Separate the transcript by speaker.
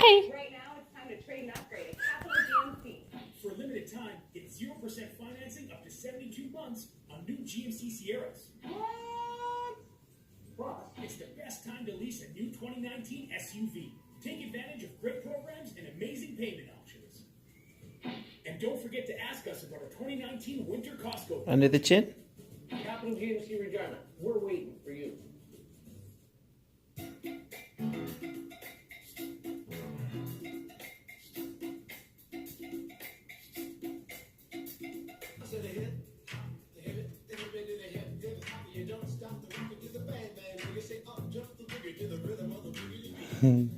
Speaker 1: Bye.
Speaker 2: Right now, it's time to trade and upgrade at Capital GMC.
Speaker 3: For a limited time, get 0% financing up to 72 months on new GMC Sierras. Plus, it's the best time to lease a new 2019 SUV. Take advantage of great programs and amazing payment options. And don't forget to ask us about our 2019 Winter Costco.
Speaker 1: Under the chin.
Speaker 4: Capital GMC Regina, we're waiting for you.
Speaker 5: So they hit it, you don't stop the rhythm to the bang bang. You say up, jump the boogie to the rhythm of the boogie.